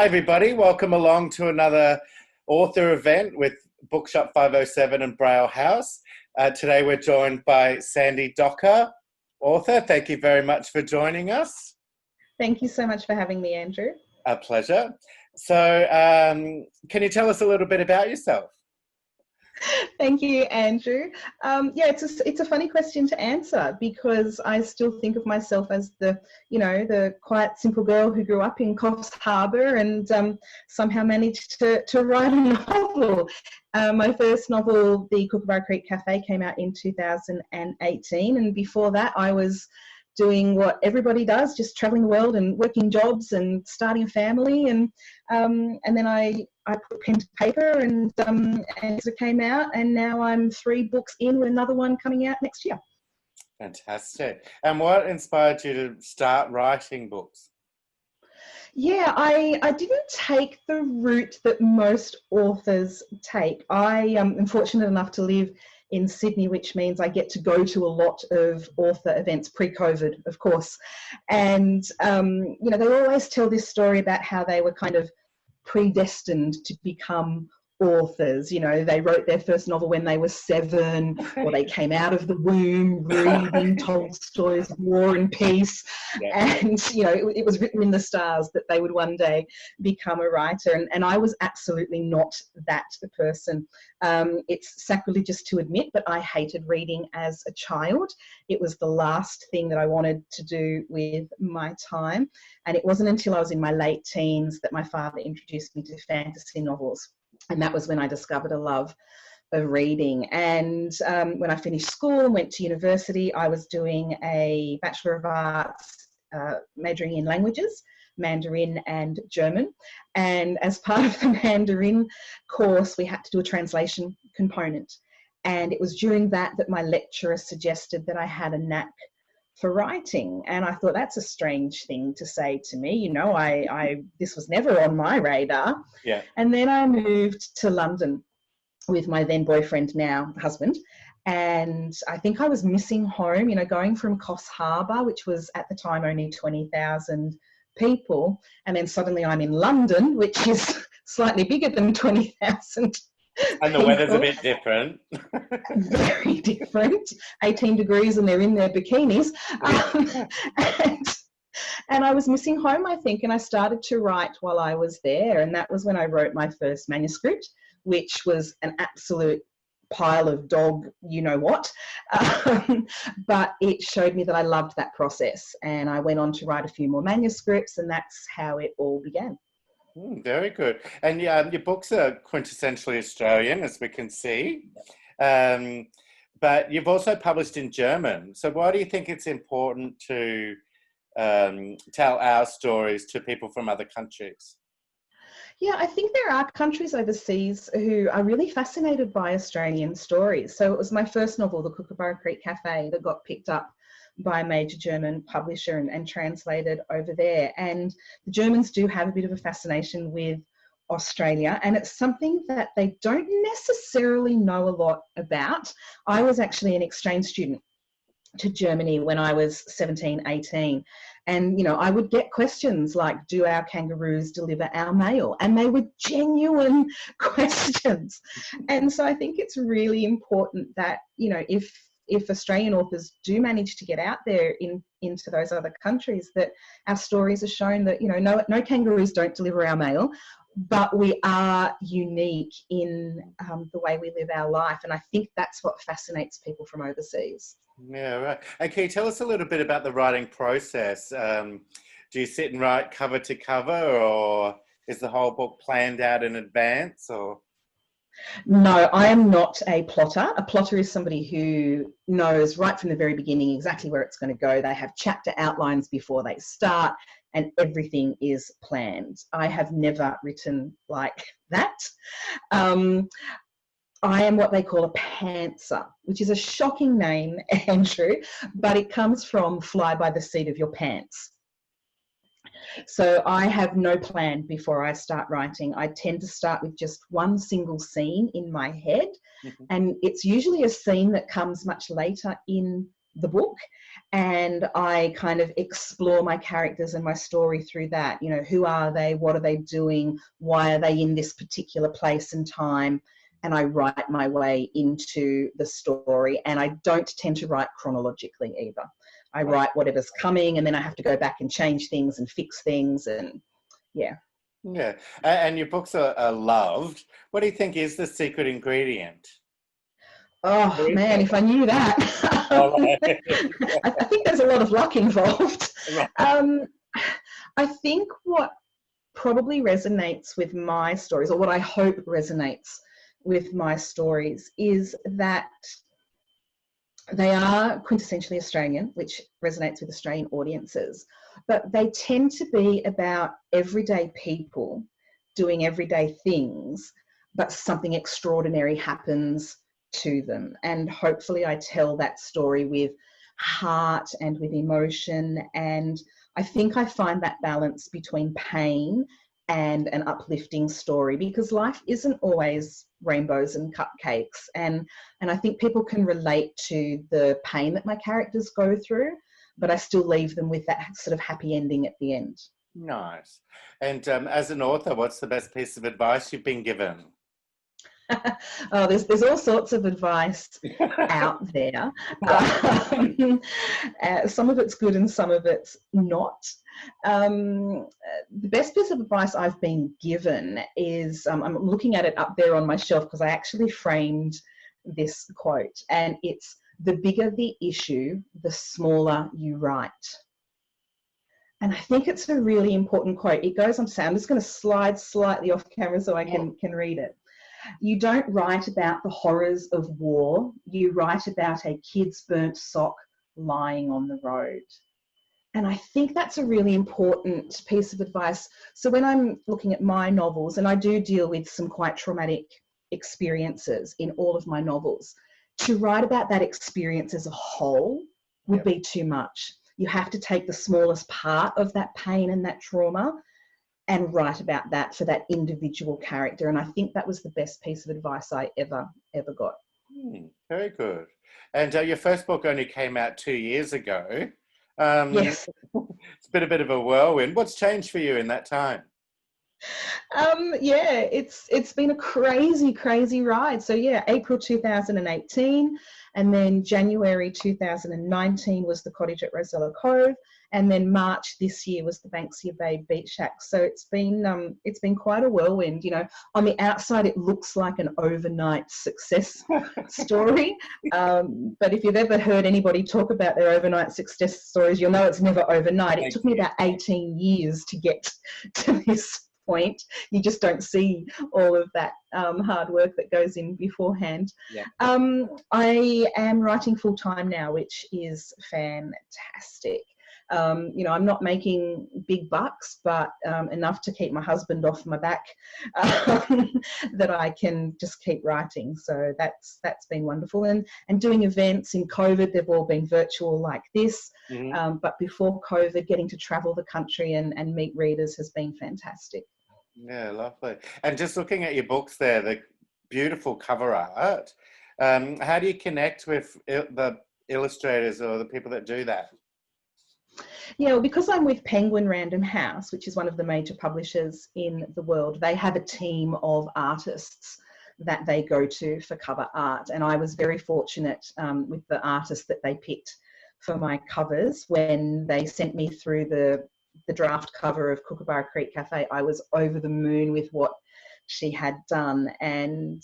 Hi everybody, welcome along to another author event with Bookshop 507 and Braille House. Today we're joined by Sandie Docker, author. Thank you very much for joining us. Thank you so much for having me, Andrew. A pleasure. So can you tell us a little bit about yourself? Thank you, Andrew. It's a funny question to answer because I still think of myself as the quiet, simple girl who grew up in Coffs Harbour and somehow managed to write a novel. My first novel, The Kookaburra Creek Cafe, came out in 2018, and before that I was doing what everybody does, just travelling the world and working jobs and starting a family, and then I put pen to paper and it came out, and now I'm 3 books in with another one coming out next year. Fantastic. And what inspired you to start writing books? Yeah, I didn't take the route that most authors take. I am fortunate enough to live in Sydney, which means I get to go to a lot of author events, pre-COVID, of course. And, they always tell this story about how they were kind of predestined to become authors. They wrote their first novel when they were 7, or they came out of the womb reading Tolstoy's War and Peace. Yeah. And it was written in the stars that they would one day become a writer, and I was absolutely not that person. It's sacrilegious to admit, but I hated reading as a child. It was the last thing that I wanted to do with my time, and it wasn't until I was in my late teens that my father introduced me to fantasy novels. And that was when I discovered a love of reading. And when I finished school and went to university, I was doing a Bachelor of Arts, majoring in languages, Mandarin and German. And as part of the Mandarin course, we had to do a translation component. And it was during that my lecturer suggested that I had a knack for writing, and I thought, that's a strange thing to say to me. This was never on my radar. Yeah. And then I moved to London with my then boyfriend, now husband, and I think I was missing home. Going from Coffs Harbour, which was at the time only 20,000 people, and then suddenly I'm in London, which is slightly bigger than 20,000. And the weather's a bit different. Very different. 18 degrees and they're in their bikinis. And I was missing home, I think, and I started to write while I was there. And that was when I wrote my first manuscript, which was an absolute pile of dog you-know-what. But it showed me that I loved that process. And I went on to write a few more manuscripts, and that's how it all began. Very good. And your books are quintessentially Australian, as we can see. But you've also published in German. So why do you think it's important to tell our stories to people from other countries? Yeah, I think there are countries overseas who are really fascinated by Australian stories. So it was my first novel, The Kookaburra Creek Cafe, that got picked up by a major German publisher and translated over there. And the Germans do have a bit of a fascination with Australia, and it's something that they don't necessarily know a lot about. I was actually an exchange student to Germany when I was 17, 18. And, I would get questions like, do our kangaroos deliver our mail? And they were genuine questions. And so I think it's really important that, if Australian authors do manage to get out there into those other countries, that our stories are shown that, no kangaroos don't deliver our mail, but we are unique in the way we live our life. And I think that's what fascinates people from overseas. Yeah, right. And can you tell us a little bit about the writing process? Do you sit and write cover to cover, or is the whole book planned out in advance, or? No, I am not a plotter. A plotter is somebody who knows right from the very beginning exactly where it's going to go. They have chapter outlines before they start, and everything is planned. I have never written like that. I am what they call a pantser, which is a shocking name, Andrew, but it comes from fly by the seat of your pants. So I have no plan before I start writing. I tend to start with just one single scene in my head, and it's usually a scene that comes much later in the book, and I kind of explore my characters and my story through that. You know, who are they? What are they doing? Why are they in this particular place and time? And I write my way into the story, and I don't tend to write chronologically either. I write whatever's coming, and then I have to go back and change things and fix things, and yeah. Yeah, and your books are loved. What do you think is the secret ingredient? Oh man, if I knew that. Oh, right. I think there's a lot of luck involved. Right. I think what probably resonates with my stories, or what I hope resonates with my stories, is that they are quintessentially Australian, which resonates with Australian audiences, but they tend to be about everyday people doing everyday things, but something extraordinary happens to them. And hopefully I tell that story with heart and with emotion. And I think I find that balance between pain and an uplifting story, because life isn't always rainbows and cupcakes. And I think people can relate to the pain that my characters go through, but I still leave them with that sort of happy ending at the end. Nice. And as an author, what's the best piece of advice you've been given? Oh, there's all sorts of advice out there. Some of it's good and some of it's not. The best piece of advice I've been given is, I'm looking at it up there on my shelf because I actually framed this quote, and it's, "The bigger the issue, the smaller you write." And I think it's a really important quote. It goes, I'm just going to slide slightly off camera so I can read it. "You don't write about the horrors of war. You write about a kid's burnt sock lying on the road." And I think that's a really important piece of advice. So when I'm looking at my novels, and I do deal with some quite traumatic experiences in all of my novels, to write about that experience as a whole would be too much. You have to take the smallest part of that pain and that trauma and write about that for that individual character. And I think that was the best piece of advice I ever got. Very good. And your first book only came out 2 years ago. Yes. It's been a bit of a whirlwind. What's changed for you in that time? Yeah, it's been a crazy ride. So yeah, April 2018, and then January 2019 was The Cottage at Rosella Cove, and then March this year was the Banksia Bay Beach Shack. So it's been quite a whirlwind. You know, on the outside it looks like an overnight success story, but if you've ever heard anybody talk about their overnight success stories, you'll know it's never overnight. It took me about 18 years to get to this point. You just don't see all of that hard work that goes in beforehand. I am writing full time now, which is fantastic. You know, I'm not making big bucks, but enough to keep my husband off my back, that I can just keep writing. So that's been wonderful. And doing events in COVID, they've all been virtual like this. But before COVID, getting to travel the country and meet readers has been fantastic. Yeah, lovely. And just looking at your books there, the beautiful cover art, how do you connect with the illustrators or the people that do that? Yeah, well, because I'm with Penguin Random House, which is one of the major publishers in the world, they have a team of artists that they go to for cover art. And I was very fortunate with the artist that they picked for my covers. When they sent me through the draft cover of Kookaburra Creek Cafe, I was over the moon with what she had done. And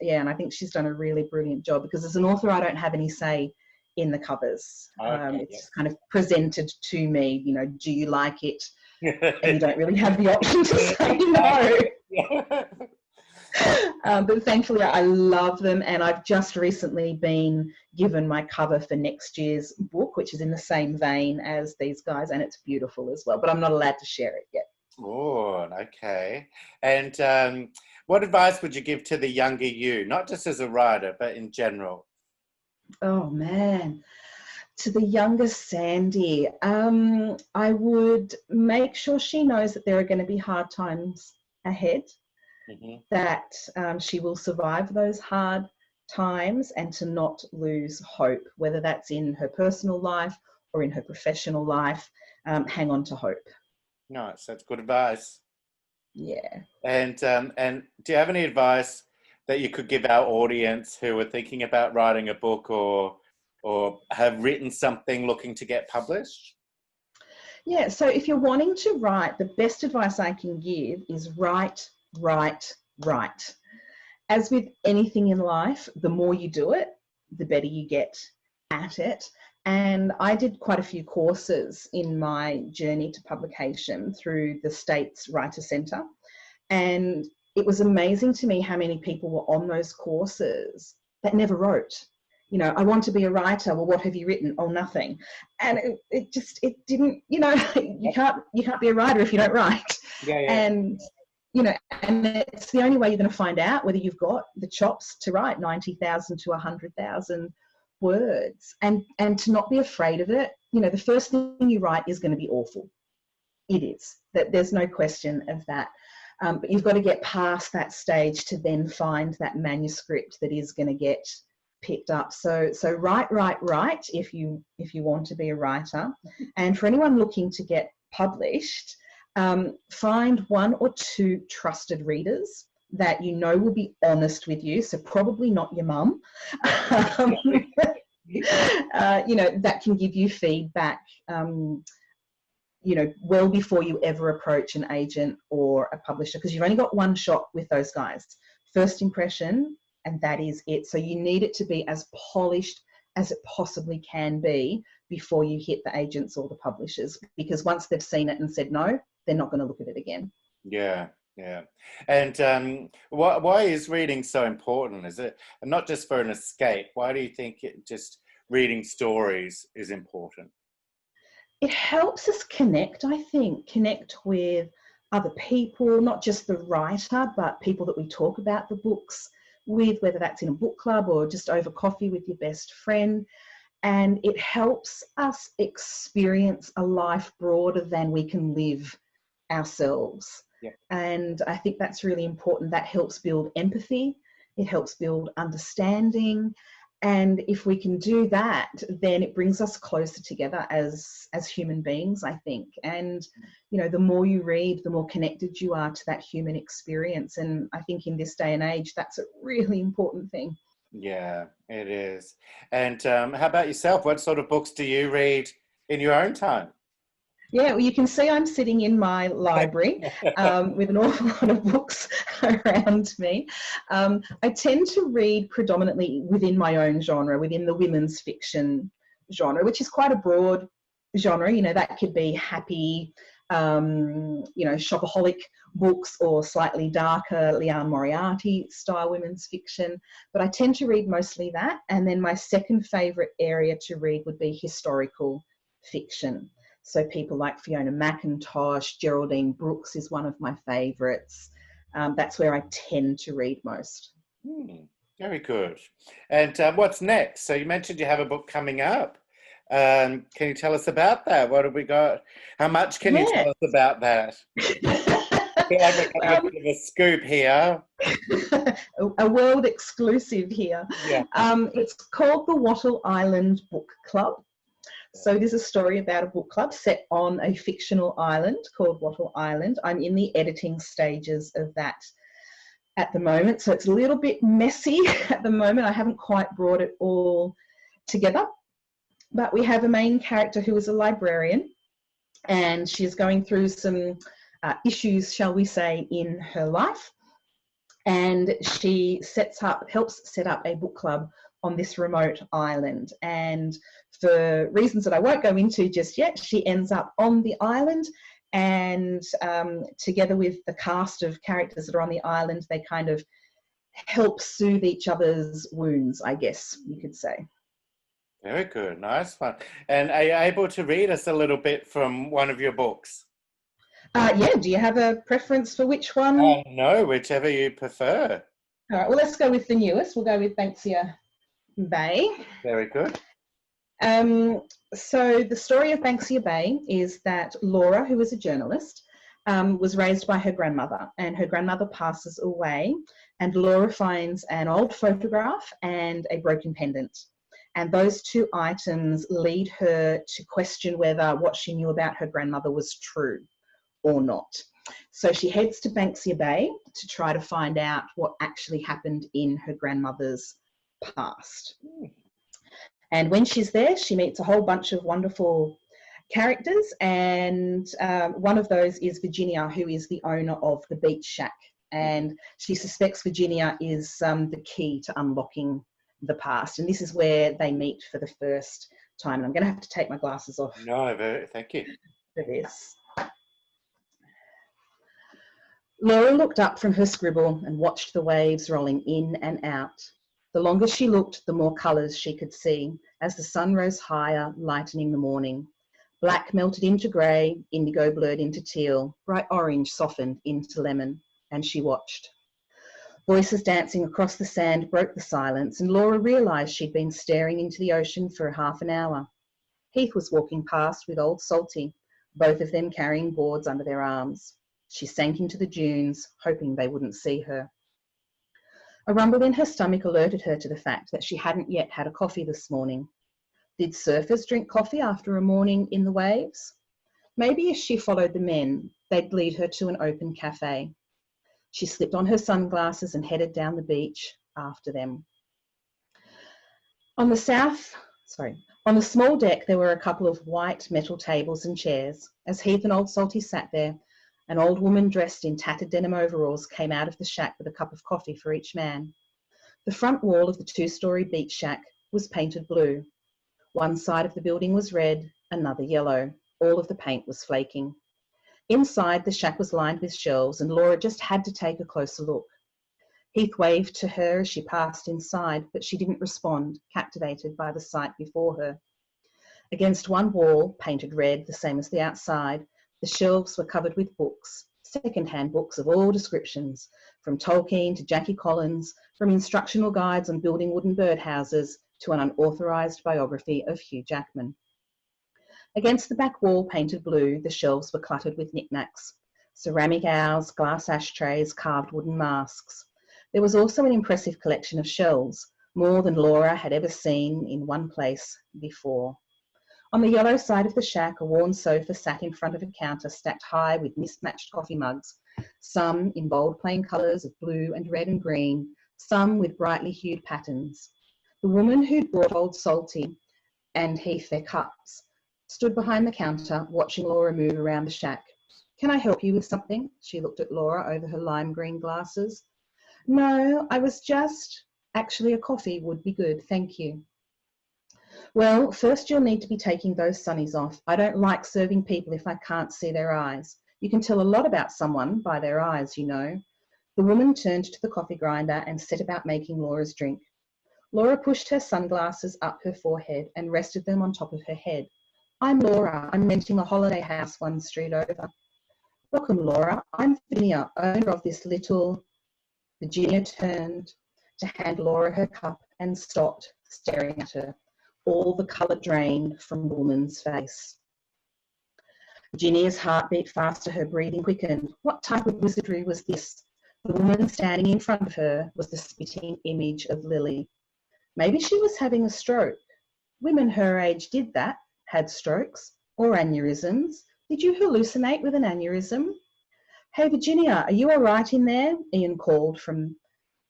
yeah, and I think she's done a really brilliant job, because as an author, I don't have any say in the covers. It's kind of presented to me, you know, do you like it? And you don't really have the option to say no. But thankfully I love them, and I've just recently been given my cover for next year's book, which is in the same vein as these guys, and it's beautiful as well, but I'm not allowed to share it yet. Oh, okay. And what advice would you give to the younger you, not just as a writer, but in general? Oh man, to the younger Sandie, I would make sure she knows that there are going to be hard times ahead, that she will survive those hard times and to not lose hope, whether that's in her personal life or in her professional life. Hang on to hope. Nice, that's good advice. Yeah. And do you have any advice that you could give our audience who are thinking about writing a book or have written something looking to get published? Yeah, so if you're wanting to write, the best advice I can give is write, write, write. As with anything in life, the more you do it, the better you get at it. And I did quite a few courses in my journey to publication through the State's Writer Centre. And it was amazing to me how many people were on those courses that never wrote. You know, I want to be a writer. Well, what have you written? Oh, nothing. And it didn't, you know, you can't be a writer if you don't write. Yeah, yeah. And, you know, and it's the only way you're going to find out whether you've got the chops to write 90,000 to 100,000 words, and to not be afraid of it. You know, the first thing you write is going to be awful. It is. That there's no question of that. But you've got to get past that stage to then find that manuscript that is going to get picked up. So write if you want to be a writer. And for anyone looking to get published, find one or two trusted readers that you know will be honest with you. So probably not your mum. You know, that can give you feedback. You know, well before you ever approach an agent or a publisher, because you've only got one shot with those guys. First impression, and that is it. So you need it to be as polished as it possibly can be before you hit the agents or the publishers, because once they've seen it and said no, they're not going to look at it again. Yeah, yeah. And why is reading so important? Is it not just for an escape? Why do you think just reading stories is important? It helps us connect, I think, connect with other people, not just the writer, but people that we talk about the books with, whether that's in a book club or just over coffee with your best friend. And it helps us experience a life broader than we can live ourselves. Yeah. And I think that's really important. That helps build empathy. It helps build understanding. And if we can do that, then it brings us closer together as human beings, I think. And, you know, the more you read, the more connected you are to that human experience. And I think in this day and age, that's a really important thing. Yeah, it is. And how about yourself? What sort of books do you read in your own time? Yeah, well, you can see I'm sitting in my library with an awful lot of books around me. I tend to read predominantly within my own genre, within the women's fiction genre, which is quite a broad genre. You know, that could be happy, you know, shopaholic books, or slightly darker Liane Moriarty style women's fiction. But I tend to read mostly that. And then my second favourite area to read would be historical fiction. So people like Fiona McIntosh, Geraldine Brooks is one of my favourites. That's where I tend to read most. Very good. And what's next? So you mentioned you have a book coming up. Can you tell us about that? What have we got? How much can you tell us about that? I feel like we're getting a bit of a scoop here. A world exclusive here. Yeah. It's called the Wattle Island Book Club. So it is a story about a book club set on a fictional island called Wattle Island. I'm in the editing stages of that at the moment, so it's a little bit messy at the moment. I haven't quite brought it all together, but we have a main character who is a librarian, and she's going through some issues, shall we say, in her life, and she helps set up a book club on this remote island. And for reasons that I won't go into just yet, she ends up on the island, and together with the cast of characters that are on the island, they kind of help soothe each other's wounds, I guess you could say. Very good. Nice one. And are you able to read us a little bit from one of your books? Yeah, do you have a preference for which one? No, whichever you prefer. All right, well, let's go with the newest. We'll go with Banksia Bay. Very good. So the story of Banksia Bay is that Laura, who was a journalist, was raised by her grandmother, and her grandmother passes away, And Laura finds an old photograph and a broken pendant. And those two items lead her to question whether what she knew about her grandmother was true or not. So she heads to Banksia Bay to try to find out what actually happened in her grandmother's past. And when she's there, she meets a whole bunch of wonderful characters, and one of those is Virginia, who is the owner of the beach shack. And she suspects Virginia is the key to unlocking the past. And this is where they meet for the first time. And I'm going to have to take my glasses off. No, thank you. For this. Laura looked up from her scribble and watched the waves rolling in and out. The longer she looked, the more colours she could see as the sun rose higher, lightening the morning. Black melted into grey, indigo blurred into teal, bright orange softened into lemon, and she watched. Voices dancing across the sand broke the silence, and Laura realised she'd been staring into the ocean for half an hour. Heath was walking past with old Salty, both of them carrying boards under their arms. She sank into the dunes, hoping they wouldn't see her. A rumble in her stomach alerted her to the fact that she hadn't yet had a coffee this morning. Did surfers drink coffee after a morning in the waves? Maybe if she followed the men, they'd lead her to an open cafe. She slipped on her sunglasses and headed down the beach after them. On the small deck, there were a couple of white metal tables and chairs. As Heath and old Salty sat there, an old woman dressed in tattered denim overalls came out of the shack with a cup of coffee for each man. The front wall of the two-storey beach shack was painted blue. One side of the building was red, another yellow. All of the paint was flaking. Inside, the shack was lined with shelves, and Laura just had to take a closer look. Heath waved to her as she passed inside, but she didn't respond, captivated by the sight before her. Against one wall, painted red, the same as the outside, the shelves were covered with books, second-hand books of all descriptions, from Tolkien to Jackie Collins, from instructional guides on building wooden birdhouses to an unauthorised biography of Hugh Jackman. Against the back wall, painted blue, the shelves were cluttered with knickknacks, ceramic owls, glass ashtrays, carved wooden masks. There was also an impressive collection of shells, more than Laura had ever seen in one place before. On the yellow side of the shack, a worn sofa sat in front of a counter stacked high with mismatched coffee mugs, some in bold plain colours of blue and red and green, some with brightly hued patterns. The woman who'd brought old Salty and Heath their cups stood behind the counter, watching Laura move around the shack. "Can I help you with something?" She looked at Laura over her lime green glasses. "No, I was just... Actually, a coffee would be good, thank you." "Well, first you'll need to be taking those sunnies off. I don't like serving people if I can't see their eyes. You can tell a lot about someone by their eyes, you know." The woman turned to the coffee grinder and set about making Laura's drink. Laura pushed her sunglasses up her forehead and rested them on top of her head. "I'm Laura. I'm renting a holiday house one street over." "Welcome, Laura. I'm Virginia, owner of this little..." Virginia turned to hand Laura her cup and stopped, staring at her. All the colour drained from the woman's face. Virginia's heart beat faster, her breathing quickened. What type of wizardry was this? The woman standing in front of her was the spitting image of Lily. Maybe she was having a stroke. Women her age did that, had strokes, or aneurysms. Did you hallucinate with an aneurysm? "Hey, Virginia, are you all right in there?" Ian called from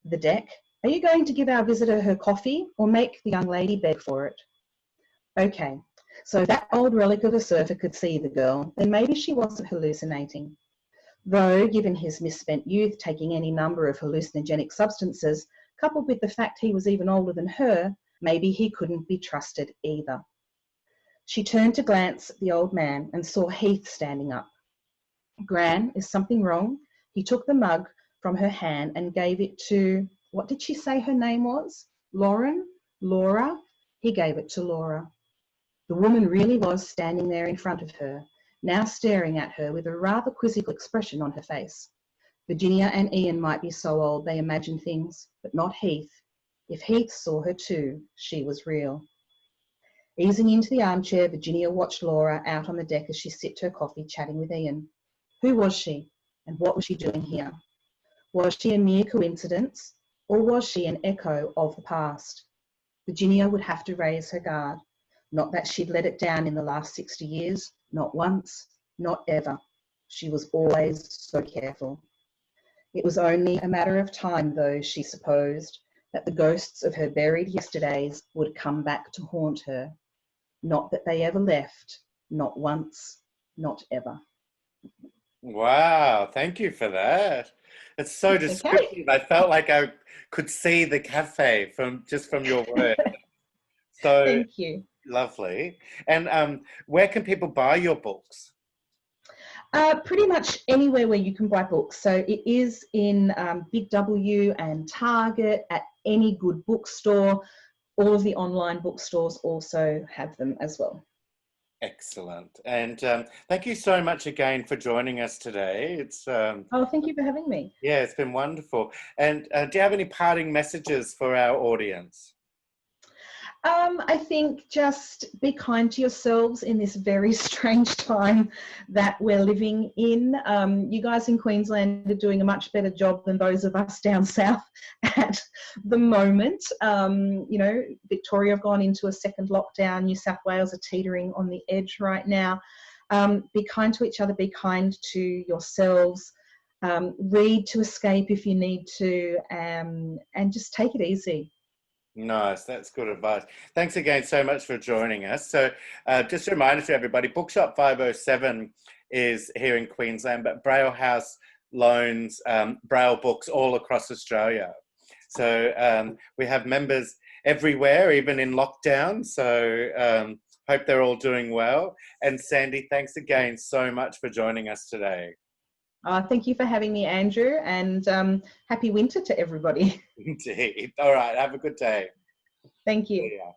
the deck. "Are you going to give our visitor her coffee, or make the young lady beg for it?" Okay, so that old relic of a surfer could see the girl, then maybe she wasn't hallucinating. Though, given his misspent youth taking any number of hallucinogenic substances, coupled with the fact he was even older than her, maybe he couldn't be trusted either. She turned to glance at the old man and saw Heath standing up. "Gran, is something wrong?" He took the mug from her hand and gave it to... What did she say her name was? Lauren? Laura? He gave it to Laura. The woman really was standing there in front of her, now staring at her with a rather quizzical expression on her face. Virginia and Ian might be so old they imagined things, but not Heath. If Heath saw her too, she was real. Easing into the armchair, Virginia watched Laura out on the deck as she sipped her coffee, chatting with Ian. Who was she, and what was she doing here? Was she a mere coincidence, or was she an echo of the past? Virginia would have to raise her guard. Not that she'd let it down in the last 60 years, not once, not ever. She was always so careful. It was only a matter of time, though, she supposed, that the ghosts of her buried yesterdays would come back to haunt her. Not that they ever left, not once, not ever. Wow, thank you for that. It's so Okay. descriptive. I felt like I could see the cafe from your words. So Thank you. lovely. And where can people buy your books? Pretty much anywhere where you can buy books. So it is in Big W and Target, at any good bookstore. All of the online bookstores also have them as well. Excellent. And thank you so much again for joining us today. It's Oh, thank you for having me. yeah, it's been wonderful. And do you have any parting messages for our audience? I think just be kind to yourselves in this very strange time that we're living in. You guys in Queensland are doing a much better job than those of us down south at the moment. You know, Victoria have gone into a second lockdown. New South Wales are teetering on the edge right now. Be kind to each other, be kind to yourselves. Read to escape if you need to, and just take it easy. Nice, that's good advice. Thanks again so much for joining us. So just a reminder to everybody, Bookshop 507 is here in Queensland, but Braille House loans Braille books all across Australia. So we have members everywhere, even in lockdown. So hope they're all doing well. And Sandie, thanks again so much for joining us today. Thank you for having me, Andrew, and happy winter to everybody. Indeed. All right, have a good day. Thank you. Yeah.